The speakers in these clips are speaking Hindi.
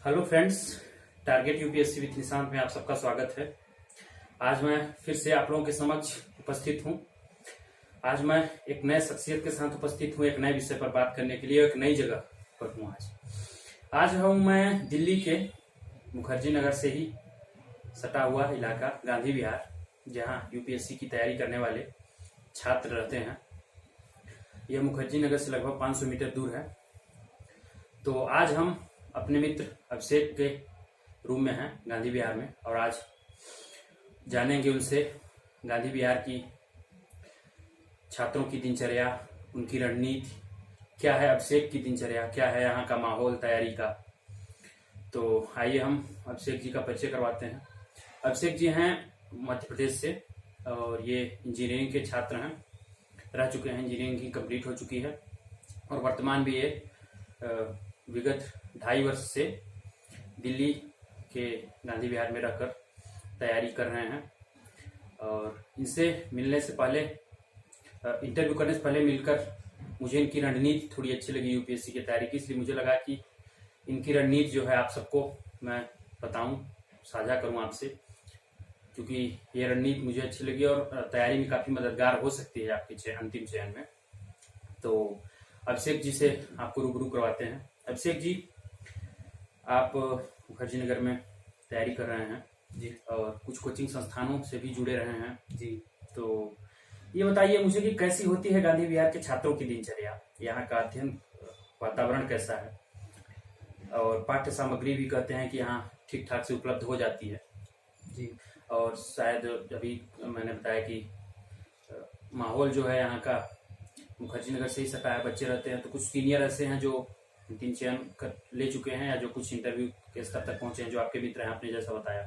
Hello friends, target UPSC with Nishant में आप सबका स्वागत है। आज मैं फिर से आप लोगों के समक्ष उपस्थित हूं। आज मैं एक नए शख्सियत के साथ उपस्थित हूं, एक नए विषय पर बात करने के लिए, एक नई जगह पर हूं। आज हूं मैं दिल्ली के मुखर्जी नगर से ही सटा हुआ इलाका गांधी विहार, जहां यूपीएससी की तैयारी करने वाले छात्र रहते हैं। यह मुखर्जी नगर से लगभग 500 मीटर दूर है। तो आज हम अपने मित्र अभिषेक के रूम में हैं गांधी विहार में, और आज जानेंगे उनसे गांधी विहार की छात्रों की दिनचर्या, उनकी रणनीति क्या है, अभिषेक की दिनचर्या क्या है, यहाँ का माहौल तैयारी का। तो आइए हम अभिषेक जी का परिचय करवाते हैं। अभिषेक जी हैं मध्य प्रदेश से, और ये इंजीनियरिंग के छात्र हैं, रह चुके हैं, इंजीनियरिंग की कंप्लीट हो चुकी है, और वर्तमान भी ये विगत 2.5 वर्ष से दिल्ली के गांधी विहार में रहकर तैयारी कर रहे हैं। और इनसे मिलने से पहले, इंटरव्यू करने से पहले मिलकर मुझे इनकी रणनीति थोड़ी अच्छी लगी यूपीएससी की तैयारी की, इसलिए मुझे लगा कि इनकी रणनीति जो है आप सबको मैं बताऊं, साझा करूं आपसे, क्योंकि ये रणनीति मुझे अच्छी लगी और तैयारी में काफी मददगार हो सकती है आपके अंतिम चयन में। तो अभिषेक जी से आपको रूबरू करवाते हैं। अभिषेक जी, आप मुखर्जी नगर में तैयारी कर रहे हैं जी, और कुछ कोचिंग संस्थानों से भी जुड़े रहे हैं जी। तो ये बताइए मुझे कि कैसी होती है गांधी विहार के छात्रों की दिनचर्या, यहाँ का अध्ययन वातावरण कैसा है, और पाठ्य सामग्री भी कहते हैं कि यहाँ ठीक ठाक से उपलब्ध हो जाती है जी। और शायद अभी मैंने बताया कि माहौल जो है यहाँ का मुखर्जी नगर से ही सटा है, बच्चे रहते हैं। तो कुछ सीनियर ऐसे हैं जो अंतिम चयन कर ले चुके हैं, या जो कुछ इंटरव्यू के स्तर तक पहुंचे हैं, जो आपके मित्र हैं, आपने जैसा बताया,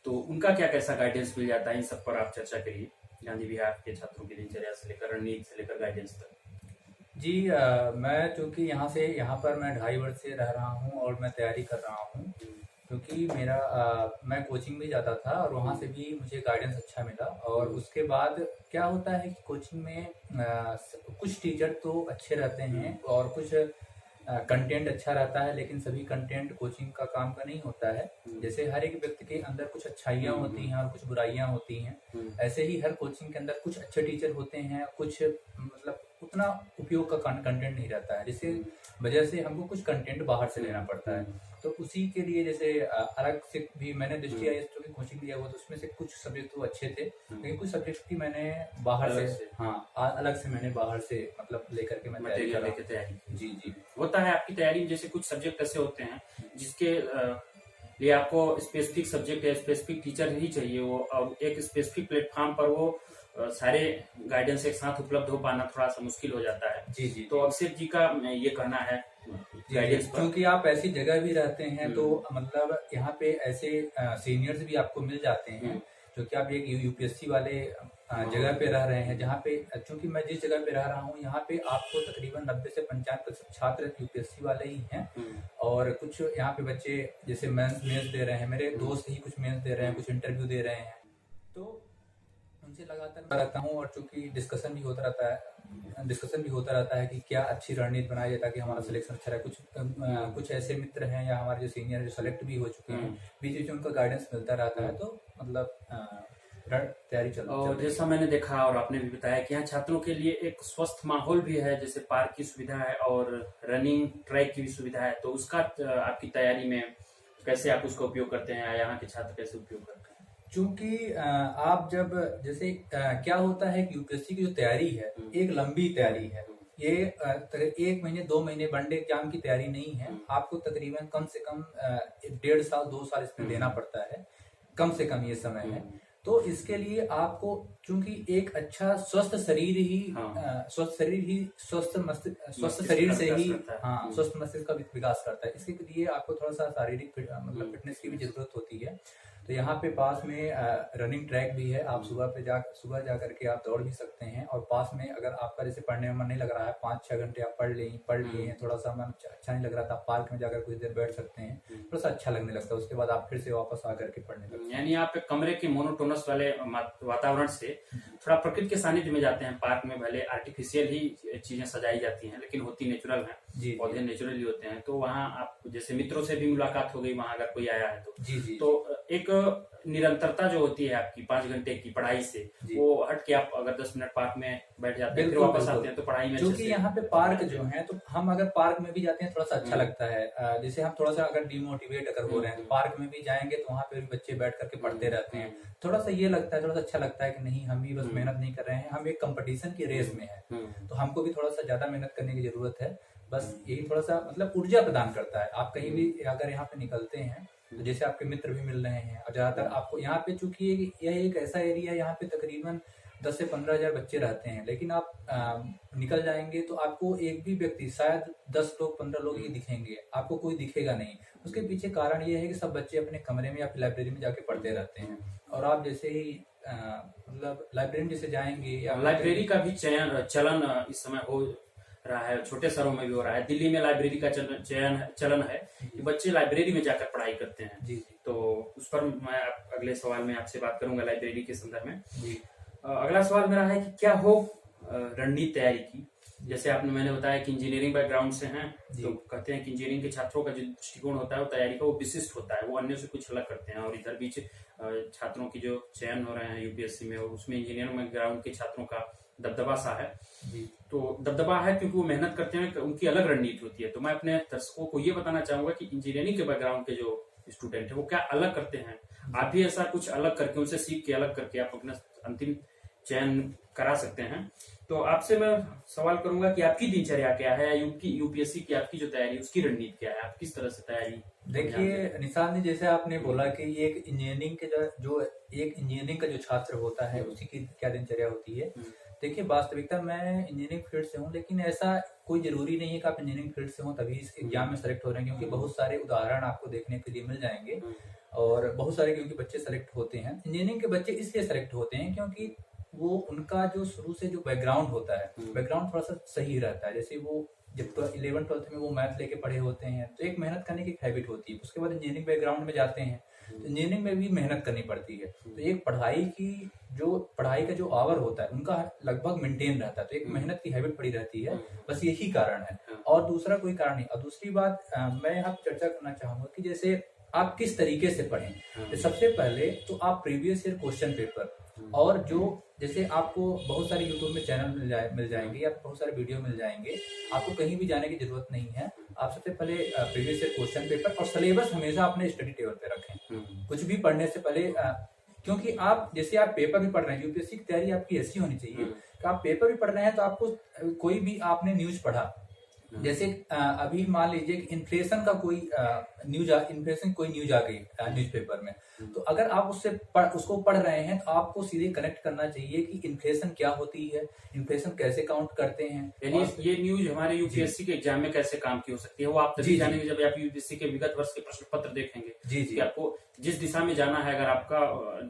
तो उनका क्या कैसा गाइडेंस मिल जाता है, इन सब पर आप चर्चा करिए। गांधी विहार के छात्रों की दिनचर्या से लेकर रणनीति से लेकर गाइडेंस तक। जी, मैं चूंकि यहाँ पर मैं 2.5 वर्ष से रह रहा हूँ और मैं तैयारी कर रहा हूँ, क्योंकि मैं कोचिंग भी जाता था और वहाँ से भी मुझे गाइडेंस अच्छा मिला। और उसके बाद क्या होता है कि कोचिंग में कुछ टीचर तो अच्छे रहते हैं और कुछ कंटेंट अच्छा रहता है, लेकिन सभी कंटेंट कोचिंग का काम का नहीं होता है। जैसे हर एक व्यक्ति के अंदर कुछ अच्छाइयाँ होती हैं और कुछ बुराइयाँ होती हैं, ऐसे ही हर कोचिंग के अंदर कुछ अच्छे टीचर होते हैं, कुछ मतलब उतना उपयोग का कंटेंट नहीं रहता है, जिससे वजह से हमको कुछ कंटेंट बाहर से लेना पड़ता है। तो उसी के लिए जैसे अलग से भी मैंने दृष्टि आई की कोचिंग लिया हुआ, तो उसमें से कुछ सब्जेक्ट तो अच्छे थे, लेकिन कुछ सब्जेक्ट की मैंने बाहर से अलग से मैंने बाहर से मतलब लेकर के मैं तैयारी। जी जी। होता है आपकी तैयारी में, जैसे कुछ सब्जेक्ट ऐसे होते हैं जिसके लिए आपको स्पेसिफिक सब्जेक्ट या स्पेसिफिक टीचर ही चाहिए, वो और एक स्पेसिफिक प्लेटफॉर्म पर वो सारे गाइडेंस एक साथ उपलब्ध हो पाना थोड़ा सा मुश्किल हो जाता है। जी जी। तो अभिषेक जी का ये कहना है गाइडेंस पर, क्योंकि आप ऐसी जगह भी रहते हैं, तो मतलब यहाँ पे ऐसे सीनियर्स भी आपको मिल जाते हैं, क्योंकि आप एक यूपीएससी वाले जगह पे रह रहे हैं, जहाँ पे चूंकि मैं जिस जगह पे रह रहा हूँ यहाँ पे आपको तकरीबन 90 से 95% छात्र यूपीएससी वाले ही हैं। और कुछ यहाँ पे बच्चे जैसे मेंस दे रहे हैं, मेरे दोस्त ही कुछ मेंस दे रहे हैं, कुछ इंटरव्यू दे रहे हैं, तो उनसे लगातार रहता हूँ। और चूंकि डिस्कशन भी होता रहता है कि क्या अच्छी रणनीति बनाई जाए ताकि हमारा सिलेक्शन अच्छा रहे। कुछ ऐसे मित्र हैं या हमारे जो सीनियर जो सेलेक्ट भी हो चुके हैं, बीच बीच में उनका गाइडेंस मिलता रहता है, तो मतलब तैयारी चल रही है। और जैसा मैंने देखा और आपने भी बताया कि यहाँ छात्रों के लिए एक स्वस्थ माहौल भी है, जैसे पार्क की सुविधा है और रनिंग ट्रैक की भी सुविधा है। तो उसका आपकी तैयारी में कैसे आप उसका उपयोग करते हैं, या यहाँ के छात्र कैसे उपयोग करते हैं? चूंकि आप जब जैसे क्या होता है कि यूपीएससी की जो तैयारी है एक लंबी तैयारी है, ये 1 महीने 2 महीने वनडे एग्जाम की तैयारी नहीं है। आपको तकरीबन कम से कम 1.5 साल 2 साल इसमें देना पड़ता है, कम से कम ये समय है। तो इसके लिए आपको चूंकि एक अच्छा स्वस्थ शरीर ही स्वस्थ शरीर से ही स्वस्थ मस्तिष्क का विकास करता है। इसके लिए आपको थोड़ा सा शारीरिक मतलब फिटनेस की भी जरूरत होती है। तो यहाँ पे पास में रनिंग ट्रैक भी है, आप सुबह जा करके आप दौड़ भी सकते हैं। और पास में अगर आपका जैसे पढ़ने में मन नहीं लग रहा है, 5-6 घंटे आप पढ़ लिए हैं, थोड़ा सा मन अच्छा नहीं लग रहा था, पार्क में जाकर कुछ देर बैठ सकते हैं, थोड़ा सा अच्छा लगने लगता है, उसके बाद आप फिर से वापस आकर के पढ़ने लगते हैं। यानी आप एक कमरे के मोनोटोनस वाले वातावरण से थोड़ा प्रकृति के सानिध्य में जाते हैं। पार्क में भले आर्टिफिशियल ही चीजें सजाई जाती हैं, लेकिन होती नेचुरल है। जी पौधे नेचुरली होते हैं, तो वहाँ आप जैसे मित्रों से भी मुलाकात हो गई वहाँ अगर कोई आया है जी जी तो एक निरंतरता जो होती है आपकी 5 घंटे की पढ़ाई से, जी वो हट के आप अगर 10 मिनट पार्क में बैठ जाते हैं फिर बिल्कुल वापस बिल्कुल। आते हैं तो पढ़ाई में अच्छे क्योंकि से यहाँ पे पार्क जो है, तो हम अगर पार्क में भी जाते हैं थोड़ा सा अच्छा हम्म। लगता है। जैसे हम थोड़ा सा अगर डिमोटिवेट अगर हो रहे हैं तो पार्क में भी जाएंगे तो वहाँ पे भी बच्चे बैठ करके पढ़ते रहते हैं। थोड़ा सा ये लगता है, थोड़ा सा अच्छा लगता है कि नहीं, हम भी बस मेहनत नहीं कर रहे हैं, हम एक कंपटीशन की रेस में है, तो हमको भी थोड़ा सा ज्यादा मेहनत करने की जरूरत है। बस यही थोड़ा सा मतलब ऊर्जा प्रदान करता है। आप कहीं भी अगर यहाँ पे निकलते हैं तो जैसे आपके मित्र भी मिल रहे हैं, और ज्यादातर आपको यहाँ पे, चूंकि यह एक ऐसा एरिया है यहाँ पे तकरीबन 10 से 15 हजार बच्चे रहते हैं, लेकिन आप निकल जाएंगे तो आपको एक भी व्यक्ति, शायद 10 लोग 15 लोग ही दिखेंगे, आपको कोई दिखेगा नहीं। उसके पीछे कारण ये है कि सब बच्चे अपने कमरे में या फिर लाइब्रेरी में जाके पढ़ते रहते हैं, और आप जैसे ही मतलब लाइब्रेरी में जैसे जाएंगे या लाइब्रेरी का भी चलन इस समय हो रहा है, छोटे शहरों में भी हो रहा है। दिल्ली में लाइब्रेरी का चलन है कि बच्चे लाइब्रेरी में जाकर पढ़ाई करते हैं। जी तो उस पर मैं अगले सवाल में आपसे बात करूंगा लाइब्रेरी के संदर्भ में। जी अगला सवाल मेरा है कि क्या हो रणनीति तैयारी की। जैसे आपने मैंने बताया कि इंजीनियरिंग बैकग्राउंड से हैं, तो कहते हैं कि इंजीनियरिंग के छात्रों का जो दृष्टिकोण होता है वो तैयारी का वो विशिष्ट होता है, वो अन्य से कुछ अलग करते हैं। और इधर बीच छात्रों की जो चयन हो रहे हैं यूपीएससी में, और उसमें इंजीनियरिंग बैकग्राउंड के छात्रों का दबदबा सा है। तो दबदबा है क्योंकि वो मेहनत करते हैं, उनकी अलग रणनीति होती है। तो मैं अपने दर्शकों को ये बताना चाहूंगा कि इंजीनियरिंग के बैकग्राउंड के जो स्टूडेंट है वो क्या अलग करते हैं। आप भी ऐसा कुछ अलग करके, उनसे सीख के अलग करके आप अपना अंतिम चयन करा सकते हैं। तो आपसे मैं सवाल करूंगा कि आपकी दिनचर्या क्या है, यूपीएससी की आपकी जो तैयारी उसकी रणनीति क्या है, आप किस तरह से तैयारी। देखिए निशान जी, जैसे आपने बोला कि ये एक इंजीनियरिंग के जो एक इंजीनियरिंग का जो छात्र होता है उसी की क्या दिनचर्या होती है। देखिए वास्तविकता मैं इंजीनियरिंग फील्ड से हूँ, लेकिन ऐसा कोई जरूरी नहीं है कि आप इंजीनियरिंग फील्ड से हो तभी इस एग्जाम में सेलेक्ट हो रहे हैं, क्योंकि बहुत सारे उदाहरण आपको देखने के लिए मिल जाएंगे। और बहुत सारे क्योंकि बच्चे सेलेक्ट होते हैं, इंजीनियरिंग के बच्चे इसलिए सेलेक्ट होते हैं क्योंकि वो उनका जो शुरू से जो बैकग्राउंड होता है, बैकग्राउंड थोड़ा सा सही रहता है। जैसे वो जब तो 11th-12th में वो मैथ लेके पढ़े होते हैं तो एक मेहनत करने की हैबिट होती है। उसके बाद इंजीनियरिंग बैकग्राउंड में जाते हैं तो इंजीनियरिंग में भी मेहनत करनी पड़ती है। तो एक पढ़ाई का जो आवर होता है उनका लगभग मेंटेन रहता है, तो एक मेहनत की हैबिट पड़ी रहती है। बस यही कारण है, और दूसरा कोई कारण नहीं। और दूसरी बात मैं यहाँ चर्चा करना चाहूंगा कि जैसे आप किस तरीके से पढ़ें। तो सबसे पहले तो आप प्रीवियस ईयर क्वेश्चन पेपर, और जो जैसे आपको बहुत सारे यूट्यूब में चैनल मिल जाएंगे या बहुत सारे वीडियो मिल जाएंगे, आपको कहीं भी जाने की जरूरत नहीं है। आप सबसे पहले प्रीवियस ईयर क्वेश्चन पेपर और सिलेबस हमेशा अपने स्टडी टेबल पे रखें। कुछ भी पढ़ने से पहले क्योंकि आप जैसे आप पेपर भी पढ़ रहे हैं, यूपीएससी की तैयारी आपकी ऐसी होनी चाहिए कि आप पेपर भी पढ़ रहे हैं तो आपको कोई भी आपने न्यूज पढ़ा, जैसे अभी मान लीजिए कि इन्फ्लेशन का कोई न्यूज आ गई न्यूज़पेपर में, तो अगर आप उसको पढ़ रहे हैं तो आपको सीधे कनेक्ट करना चाहिए कि इन्फ्लेशन क्या होती है, इन्फ्लेशन कैसे काउंट करते हैं। यानी ये न्यूज हमारे यूपीएससी के एग्जाम में कैसे काम की हो सकती है, वो आप तभी जानेंगे जब आप यूपीएससी के विगत वर्ष के प्रश्न पत्र देखेंगे। जी कि आपको जिस दिशा में जाना है, अगर आपका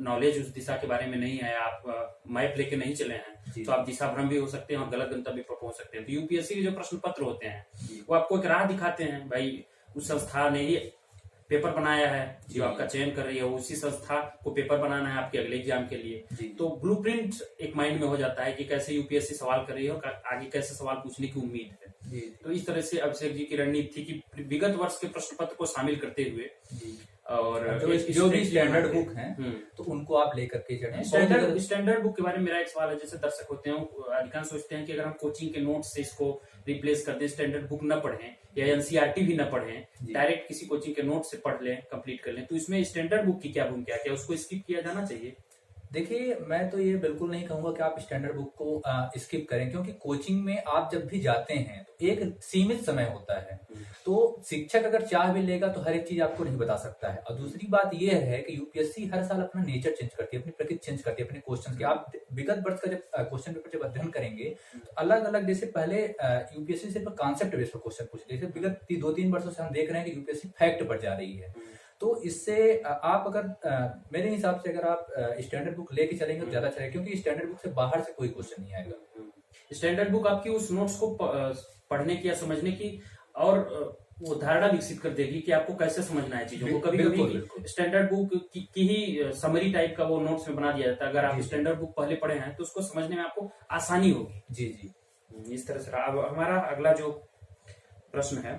नॉलेज उस दिशा के बारे में नहीं है, आप मैप लेके नहीं चले हैं, तो आप दिशा भ्रम भी हो सकते हैं और गलत गंतव्य पर पहुंच सकते हैं। तो यूपीएससी के जो प्रश्न पत्र होते हैं वो आपको एक राह दिखाते हैं। भाई उस संस्था ने ही पेपर बनाया है जो आपका चयन कर रही है, उसी संस्था को पेपर बनाना है आपके अगले एग्जाम के लिए। तो ब्लूप्रिंट एक माइंड में हो जाता है कि कैसे यूपीएससी सवाल कर रही है और आगे कैसे सवाल पूछने की उम्मीद है। तो इस तरह से अभिषेक जी की रणनीति थी कि विगत वर्ष के प्रश्न पत्र को शामिल करते हुए और जो भी स्टैंडर्ड बुक हैं तो उनको आप लेकर के चलें। स्टैंडर्ड बुक के बारे में मेरा एक सवाल है, जैसे दर्शक होते हैं अधिकांश सोचते हैं कि अगर हम कोचिंग के नोट्स से इसको रिप्लेस कर दें, स्टैंडर्ड बुक न पढ़ें या एनसीईआरटी भी न पढ़ें, डायरेक्ट किसी कोचिंग के नोट से पढ़ लें, कंप्लीट कर लें, तो इसमें स्टैंडर्ड बुक की क्या भूमिका है, क्या उसको स्किप किया जाना चाहिए? देखिए मैं तो ये बिल्कुल नहीं कहूंगा कि आप स्टैंडर्ड बुक को स्किप करें, क्योंकि कोचिंग में आप जब भी जाते हैं तो एक सीमित समय होता है, तो शिक्षक अगर चाह भी लेगा तो हर एक चीज आपको नहीं बता सकता है। और दूसरी बात ये है कि यूपीएससी हर साल अपना नेचर चेंज करती है, अपनी प्रकृति चेंज करती है, अपने क्वेश्चन के। आप विगत वर्ष का जब क्वेश्चन पेपर जब अध्ययन करेंगे तो अलग अलग, जैसे पहले यूपीएससी सिर्फ कॉन्सेप्ट बेस्ड पर क्वेश्चन पूछते, जैसे विगत 2-3 वर्षों से हम देख रहे हैं कि यूपीएससी फैक्ट पर जा रही है। तो इससे आप अगर मेरे हिसाब से अगर आप स्टैंडर्ड बुक लेके चलेंगे तो ज्यादा चलेगा, क्योंकि स्टैंडर्ड बुक से बाहर से कोई क्वेश्चन नहीं आएगा। स्टैंडर्ड बुक आपकी उस नोट्स को पढ़ने की या समझने की और वो धारणा विकसित कर देगी कि आपको कैसे समझना है चीजों को। कभी कभी स्टैंडर्ड बुक की ही समरी टाइप का वो नोट्स में बना दिया जाता है। अगर आप स्टैंडर्ड बुक पहले पढ़े हैं तो उसको समझने में आपको आसानी होगी। जी इस तरह से अब हमारा अगला जो प्रश्न है।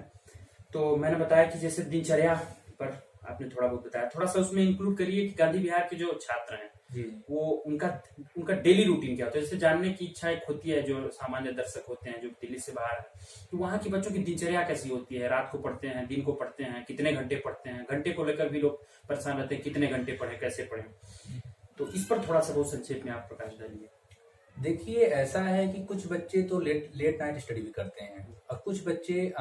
तो मैंने बताया कि जैसे दिनचर्या पर आपने थोड़ा बहुत बताया, थोड़ा सा उसमें इंक्लूड करिए कि गांधी विहार के जो छात्र हैं जी वो उनका डेली रूटीन क्या होता है। जैसे जानने की इच्छा एक होती है जो सामान्य दर्शक होते हैं जो दिल्ली से बाहर है, तो वहाँ की बच्चों की दिनचर्या कैसी होती है, रात को पढ़ते हैं, दिन को पढ़ते हैं, कितने घंटे पढ़ते हैं, घंटे को लेकर भी लोग परेशान रहते हैं, कितने घंटे पढ़े, कैसे पढ़े। तो इस पर थोड़ा सा बहुत संक्षेप में आप प्रकाश डालिए। देखिए, ऐसा है कि कुछ बच्चे तो लेट नाइट स्टडी भी करते हैं और कुछ बच्चे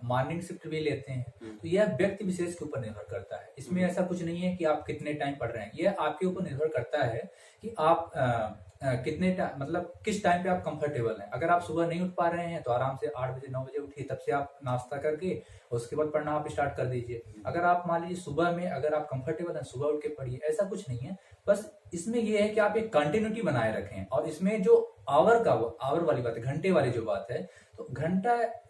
मॉर्निंग शिफ्ट भी लेते हैं। तो यह व्यक्ति विशेष के ऊपर निर्भर करता है। इसमें ऐसा कुछ नहीं है कि आप कितने टाइम पढ़ रहे हैं, यह आपके ऊपर निर्भर करता है कि आप कितने टाइम, मतलब किस टाइम पे आप कंफर्टेबल हैं। अगर आप सुबह नहीं उठ पा रहे हैं तो आराम से 8 बजे 9 बजे उठिए, तब से आप नाश्ता करके उसके बाद पढ़ना आप स्टार्ट कर दीजिए। अगर आप मान लीजिए सुबह में अगर आप कंफर्टेबल हैं, सुबह उठ के पढ़िए, ऐसा कुछ नहीं है। बस इसमें यह है कि आप एक कंटिन्यूटी बनाए रखें। और इसमें जो आवर वाली बात है, घंटे वाली जो बात है, तो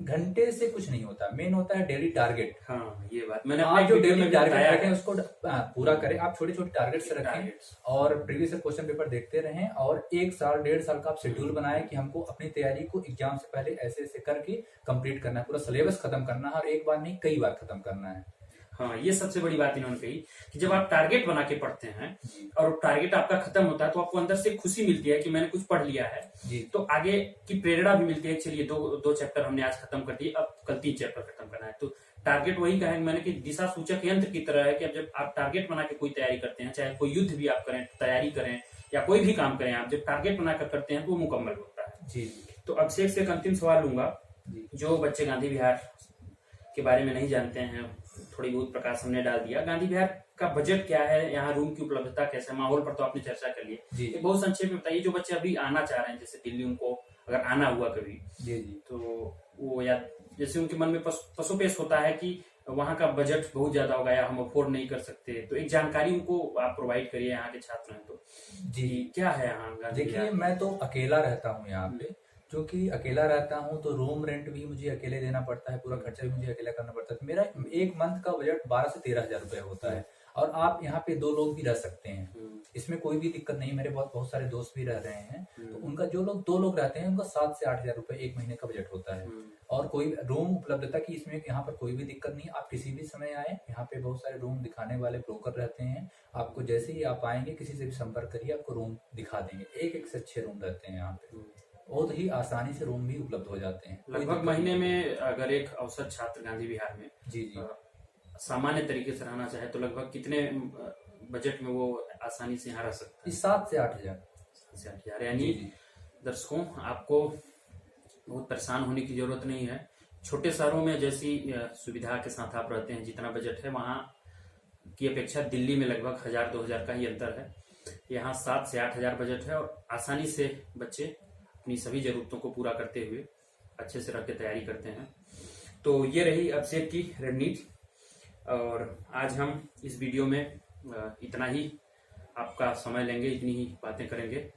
घंटे से कुछ नहीं होता। मेन होता है डेली टारगेट। हाँ, ये बात मैंने आप जो डेली टारगेट बताया रखें उसको पूरा करें। आप छोटे छोटे टारगेट से रखें और प्रीवियस क्वेश्चन पेपर देखते रहें और 1 साल 1.5 साल का आप शेड्यूल बनाएं कि हमको अपनी तैयारी को एग्जाम से पहले ऐसे ऐसे करके कंप्लीट करना है, पूरा सिलेबस खत्म करना है और एक बार नहीं कई बार खत्म करना है। हाँ, ये सबसे बड़ी बात इन्होंने कही कि जब आप टारगेट बना के पढ़ते हैं और टारगेट आपका खत्म होता है तो आपको अंदर से खुशी मिलती है कि मैंने कुछ पढ़ लिया है जी। तो आगे की प्रेरणा भी मिलती है। चलिए दो चैप्टर हमने आज खत्म कर दिए, अब कल 3 चैप्टर खत्म करना है। तो टारगेट वही कहेंगे मैंने कि दिशा सूचक यंत्र की तरह है कि अब जब आप टारगेट बना के कोई तैयारी करते हैं, चाहे कोई युद्ध भी आप करें, तैयारी करें या कोई भी काम करें, आप जब टारगेट बनाकर करते हैं तो वो मुकम्मल होता है। जी। तो अभिषेक से एक अंतिम सवाल लूंगा। जो बच्चे गांधी विहार के बारे में नहीं जानते हैं, थोड़ी बहुत प्रकाश हमने डाल दिया। गांधी विहार का बजट क्या है, यहाँ रूम की उपलब्धता कैसे, माहौल पर तो आपने चर्चा कर ली। बहुत संक्षेप में बताइए, जो बच्चे अभी आना चाह रहे हैं जैसे दिल्ली, उनको अगर आना हुआ कभी जी तो वो, या जैसे उनके मन में पशुपेश होता है कि वहाँ का बजट बहुत ज्यादा होगा या हम अफोर्ड नहीं कर सकते, तो एक जानकारी उनको आप प्रोवाइड करिए। यहाँ के छात्र हैं तो जी क्या है यहाँ? देखिए, मैं तो अकेला रहता हूँ यहाँ पे, क्योंकि अकेला रहता हूँ तो रूम रेंट भी मुझे अकेले देना पड़ता है, पूरा खर्चा भी मुझे अकेला करना पड़ता है। तो मेरा एक मंथ का बजट 12 से 13 हजार रुपए होता है और आप यहाँ पे 2 लोग भी रह सकते हैं, इसमें कोई भी दिक्कत नहीं। मेरे बहुत सारे दोस्त भी रह रहे हैं, तो उनका जो लोग 2 लोग रहते हैं उनका 7 से 8 हजार रुपए एक महीने का बजट होता है। और कोई रूम उपलब्धता की इसमें यहाँ पर कोई भी दिक्कत नहीं। आप किसी भी समय आए, यहाँ पे बहुत सारे रूम दिखाने वाले ब्रोकर रहते हैं। आपको जैसे ही आप आएंगे किसी से भी संपर्क करिए, आपको रूम दिखा देंगे। एक से अच्छे रूम रहते हैं यहाँ पे, बहुत ही आसानी से रूम भी उपलब्ध हो जाते हैं। लगभग महीने में अगर एक औसत छात्र गांधी विहार में जी सामान्य तरीके से रहना चाहे तो लगभग कितने बजट में वो आसानी से यहाँ रह सकता है? 7 से 8 हजार। 7 से 8 हजार। यानी दर्शकों, आपको बहुत परेशान होने की जरूरत नहीं है। छोटे शहरों में जैसी सुविधा के साथ आप रहते हैं, जितना बजट है वहाँ की अपेक्षा दिल्ली में लगभग 1000-2000 का ही अंतर है। यहाँ 7 से 8 हजार बजट है और आसानी से बच्चे अपनी सभी जरूरतों को पूरा करते हुए अच्छे से रह के तैयारी करते हैं। तो ये रही अभिषेक की रणनीति और आज हम इस वीडियो में इतना ही आपका समय लेंगे, इतनी ही बातें करेंगे।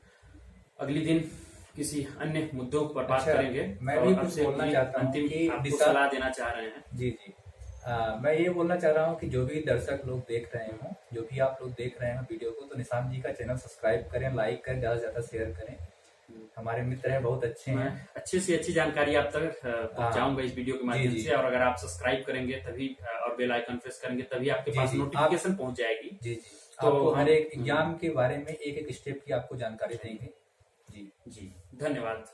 अगली दिन किसी अन्य मुद्दों पर बात करेंगे। मैं भी कुछ बोलना चाहता हूँ अंतिम आपको सलाह देना चाह रहे हैं। जी मैं ये बोलना चाह रहा हूँ कि जो भी दर्शक लोग देख रहे हों, जो भी आप लोग देख रहे हैं वीडियो को, तो निशांत जी का चैनल सब्सक्राइब करें, लाइक करें, ज्यादा से ज्यादा शेयर करें। हमारे मित्र हैं, बहुत अच्छे हैं। अच्छी से अच्छी जानकारी आप तक पहुंचाऊंगा इस वीडियो के माध्यम से। और अगर आप सब्सक्राइब करेंगे तभी और बेल आइकन प्रेस करेंगे तभी आपके पास नोटिफिकेशन पहुंच जाएगी। जी तो आपको हर एक एग्जाम के बारे में एक एक स्टेप की आपको जानकारी देंगे। जी धन्यवाद।